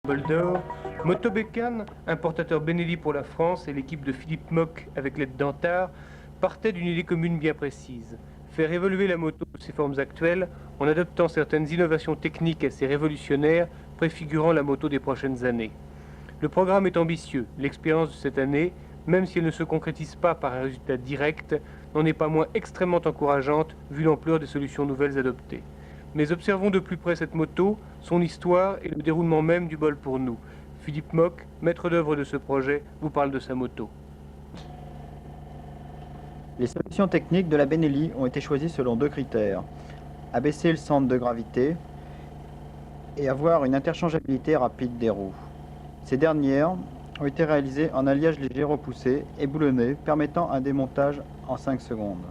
Boulder, Motobécane, importateur Benelli pour la France, et l'équipe de Philippe Mock avec l'aide d'Antar partaient d'une idée commune bien précise: faire évoluer la moto de ses formes actuelles en adoptant certaines innovations techniques assez révolutionnaires préfigurant la moto des prochaines années. Le programme est ambitieux, l'expérience de cette année, même si elle ne se concrétise pas par un résultat direct, n'en est pas moins extrêmement encourageante vu l'ampleur des solutions nouvelles adoptées. Mais observons de plus près cette moto, son histoire et le déroulement même du bol pour nous. Philippe Mock, maître d'œuvre de ce projet, vous parle de sa moto. Les solutions techniques de la Benelli ont été choisies selon deux critères: abaisser le centre de gravité et avoir une interchangeabilité rapide des roues. Ces dernières ont été réalisées en alliage léger repoussé et boulonné, permettant un démontage en 5 secondes.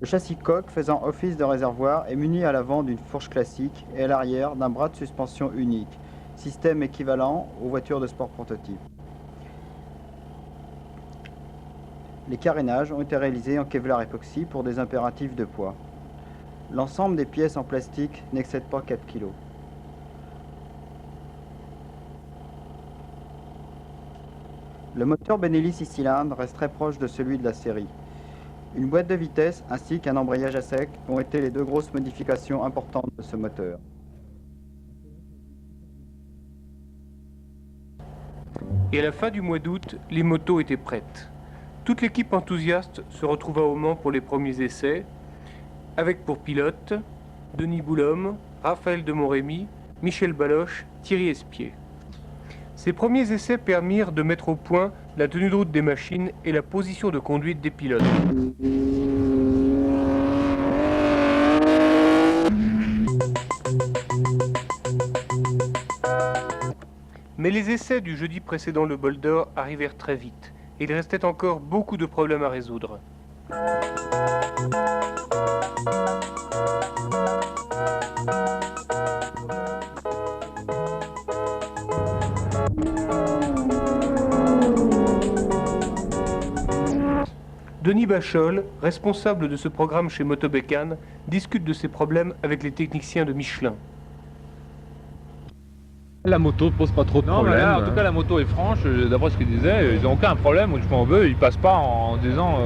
Le châssis coque faisant office de réservoir est muni à l'avant d'une fourche classique et à l'arrière d'un bras de suspension unique, système équivalent aux voitures de sport prototype. Les carénages ont été réalisés en Kevlar époxy pour des impératifs de poids. L'ensemble des pièces en plastique n'excède pas 4 kg. Le moteur Benelli 6 cylindres reste très proche de celui de la série. Une boîte de vitesse ainsi qu'un embrayage à sec ont été les deux grosses modifications importantes de ce moteur. Et à la fin du mois d'août, les motos étaient prêtes. Toute l'équipe enthousiaste se retrouva au Mans pour les premiers essais, avec pour pilotes Denis Boulhomme, Raphaël de Montremy, Michel Baloche, Thierry Espier. Ces premiers essais permirent de mettre au point la tenue de route des machines et la position de conduite des pilotes. Mais les essais du jeudi précédent le Bol d'Or arrivèrent très vite, et il restait encore beaucoup de problèmes à résoudre. Denis Bachol, responsable de ce programme chez Motobécane, discute de ces problèmes avec les techniciens de Michelin. La moto pose pas trop de problèmes. Là, en tout cas, la moto est franche. D'après ce qu'ils disaient, ils n'ont aucun problème. Au point veut, ils passent pas en disant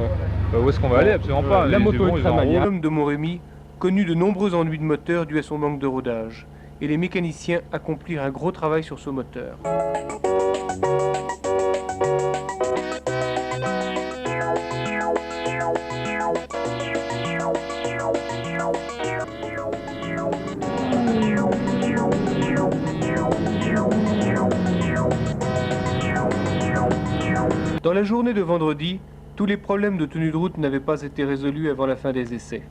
où est-ce qu'on va aller. Absolument pas. La moto est très maniable. L'homme de Montremy connut de nombreux ennuis de moteur dus à son manque de rodage, et les mécaniciens accomplirent un gros travail sur ce moteur. Dans la journée de vendredi, tous les problèmes de tenue de route n'avaient pas été résolus avant la fin des essais.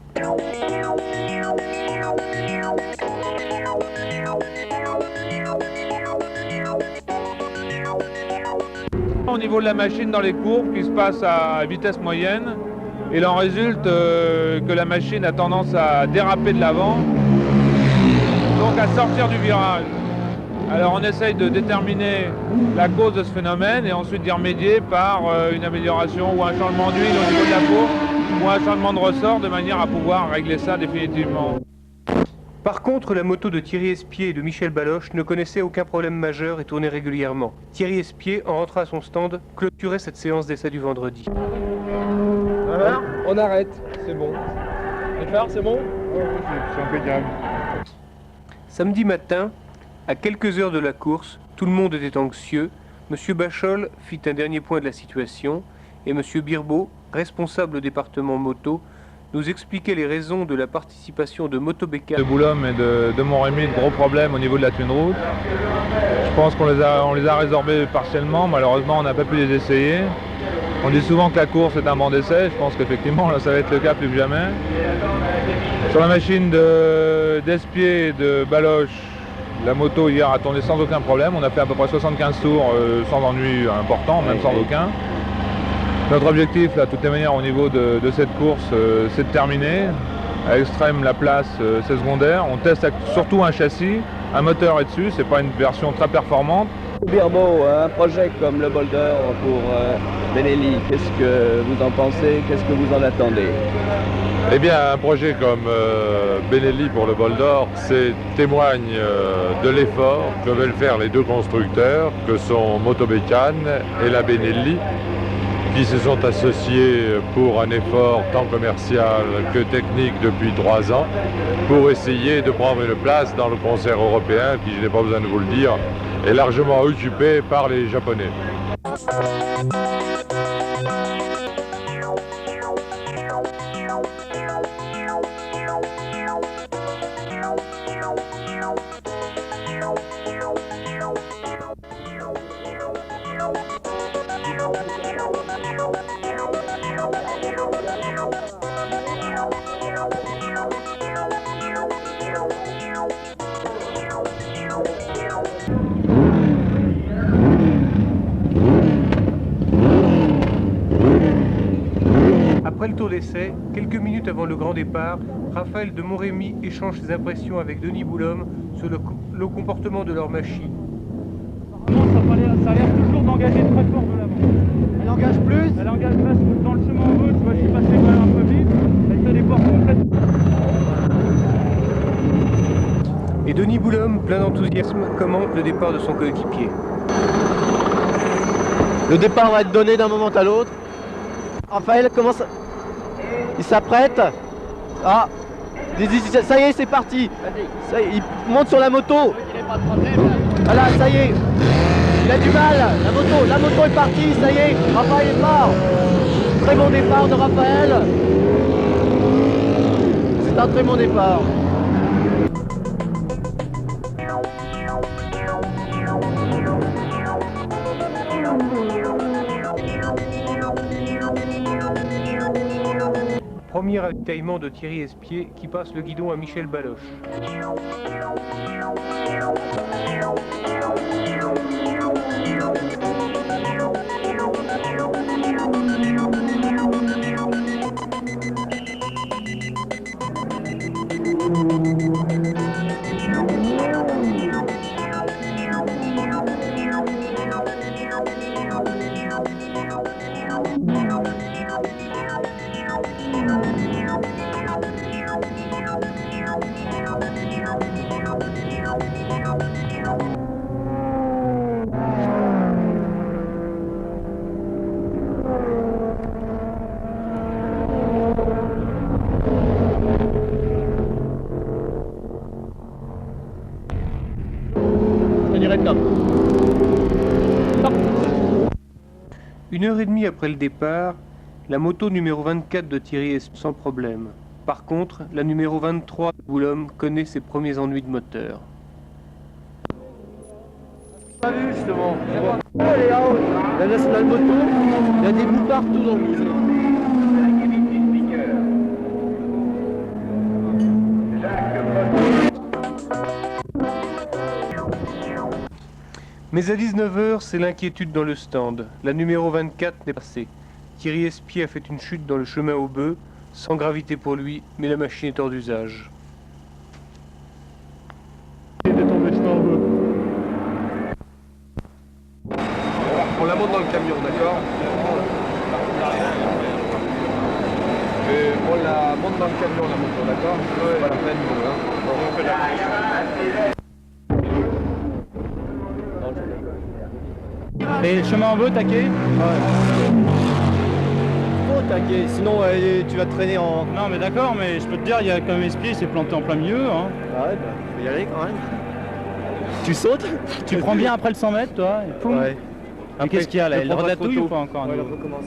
Au niveau de la machine dans les courbes qui se passent à vitesse moyenne, il en résulte que la machine a tendance à déraper de l'avant, donc à sortir du virage. Alors on essaye de déterminer la cause de ce phénomène et ensuite d'y remédier par une amélioration ou un changement d'huile au niveau de la courbe ou un changement de ressort de manière à pouvoir régler ça définitivement. Par contre, la moto de Thierry Espier et de Michel Baloche ne connaissait aucun problème majeur et tournait régulièrement. Thierry Espier, en rentrant à son stand, clôturait cette séance d'essai du vendredi. Alors, on arrête, c'est bon. Les phares, c'est bon? C'est impeccable. Samedi matin, à quelques heures de la course, tout le monde était anxieux. Monsieur Bachol fit un dernier point de la situation et Monsieur Birbeau, responsable au département moto, nous expliquait les raisons de la participation de Motobécane. De Boulhomme et de Montremy, de gros problèmes au niveau de la tenue de route. Je pense qu'on les a résorbés partiellement. Malheureusement, on n'a pas pu les essayer. On dit souvent que la course est un banc d'essai. Je pense qu'effectivement, là, ça va être le cas plus que jamais. Sur la machine d'Espier et de Baloche, la moto hier a tourné sans aucun problème. On a fait à peu près 75 tours sans ennui important, même sans aucun. Notre objectif, là, de toutes les manières, au niveau de cette course, c'est de terminer. À Extrême, la place, c'est secondaire. On teste surtout un châssis, un moteur est dessus, c'est pas une version très performante. Birbeau, un projet comme le Boulder pour Benelli, qu'est-ce que vous en pensez? Qu'est-ce que vous en attendez? Eh bien, un projet comme Benelli pour le Bol d'Or, témoigne de l'effort que veulent faire les deux constructeurs, que sont Motobécane et la Benelli, qui se sont associés pour un effort tant commercial que technique depuis 3 ans, pour essayer de prendre une place dans le concert européen, qui, je n'ai pas besoin de vous le dire, est largement occupé par les Japonais. Après le tour d'essai, quelques minutes avant le grand départ, Raphaël de Montrémy échange ses impressions avec Denis Boulhomme sur le comportement de leur machine. Ça a l'air toujours d'engager très fort de l'avant. Elle engage plus? Elle engage plus dans le chemin en haut, tu vois, je suis passé quand même un peu vite. Elle se déporte complètement. Et Denis Boulhomme, plein d'enthousiasme, commente le départ de son coéquipier. Le départ va être donné d'un moment à l'autre. Raphaël commence. Il s'apprête. Ah, ça y est, c'est parti. Ça y est, il monte sur la moto. Voilà, ça y est. Il a du mal. La moto est partie. Ça y est, Raphaël est mort. Très bon départ de Raphaël. C'est un très bon départ. Premier ravitaillement de Thierry Espier qui passe le guidon à Michel Baloche. Une heure et demie après le départ, la moto numéro 24 de Thierry est sans problème. Par contre, la numéro 23 de Boulhomme connaît ses premiers ennuis de moteur. Pas vu justement. La National Moto, il y a des bouts partout dans le musée. Mais à 19h, c'est l'inquiétude dans le stand. La numéro 24 n'est pas passée. Thierry Espier a fait une chute dans le chemin aux bœufs, sans gravité pour lui, mais la machine est hors d'usage. Il est tombé chemin en bœuf. On la monte dans le camion, d'accord? Et on la monte dans le camion, la moto, d'accord? C'est pas la peine, Et le chemin en bœuf, taquet? Faut taquer, sinon tu vas te traîner en... Non mais d'accord, mais je peux te dire, il y a quand même Espier, il s'est planté en plein milieu. Hein. Ah ouais, bah, faut y aller quand même. Tu sautes? Tu prends bien après le 100 mètres, toi, et poum. Ouais. Mais qu'est-ce qu'il y a là? Elle prend pas redatouille trop ou pas encore? Ouais, elle recommence.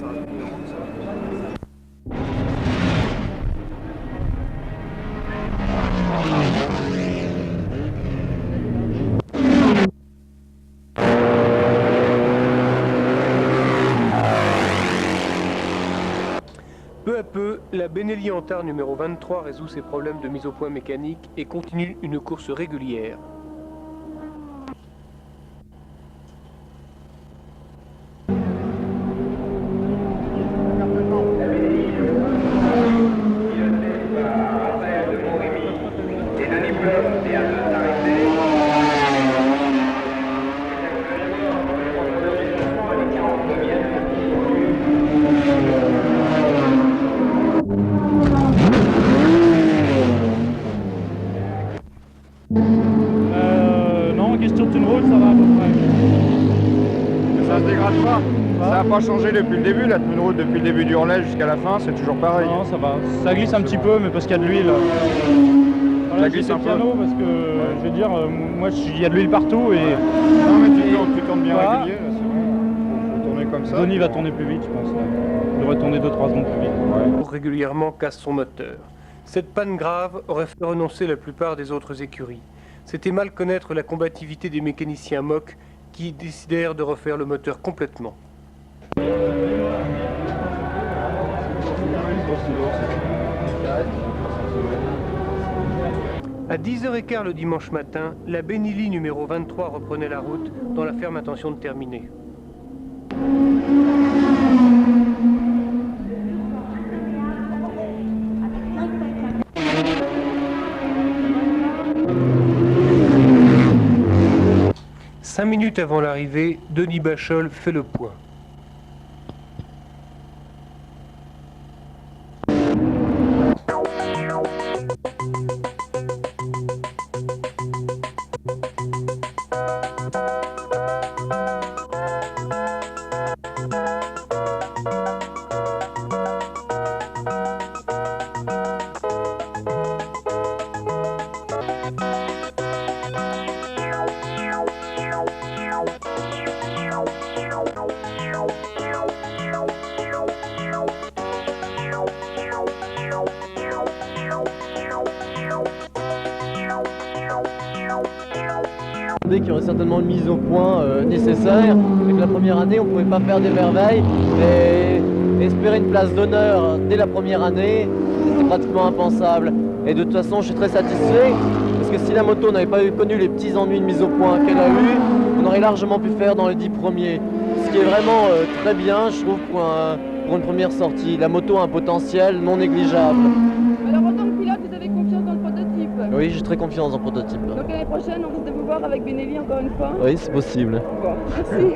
Peu à peu, la Benelli Antard numéro 23 résout ses problèmes de mise au point mécanique et continue une course régulière. pas changé depuis le début, la tenue de route depuis le début du relais jusqu'à la fin, c'est toujours pareil. Non, ça va. Ça glisse un petit peu, mais parce qu'il y a de l'huile. Voilà, Ça glisse un peu. piano parce que, je veux dire, moi, il y a de l'huile partout et... Non mais tu tournes bien Voilà. régulier, là, c'est vrai. Faut tourner comme ça. Denis va tourner plus vite, je pense. Il devrait tourner 2-3 secondes plus vite. Régulièrement casse son moteur. Cette panne grave aurait fait renoncer la plupart des autres écuries. C'était mal connaître la combativité des mécaniciens MOC qui décidèrent de refaire le moteur complètement. À 10h15 le dimanche matin, la Benelli numéro 23 reprenait la route dans la ferme intention de terminer. Cinq minutes avant l'arrivée, Denis Bachol fait le point. Qu'il y aurait certainement une mise au point nécessaire, et que la première année on ne pouvait pas faire des merveilles, et espérer une place d'honneur dès la première année, c'était pratiquement impensable. Et de toute façon je suis très satisfait, parce que si la moto n'avait pas connu les petits ennuis de mise au point qu'elle a eu, on aurait largement pu faire dans les 10 premiers. Ce qui est vraiment très bien, je trouve, pour une première sortie. La moto a un potentiel non négligeable. Alors en tant que pilote, vous avez confiance dans le prototype? Oui, j'ai très confiance en prototype. Donc l'année prochaine, on risque de vous voir avec Benelli encore une fois? Oui, c'est possible. Bon, merci.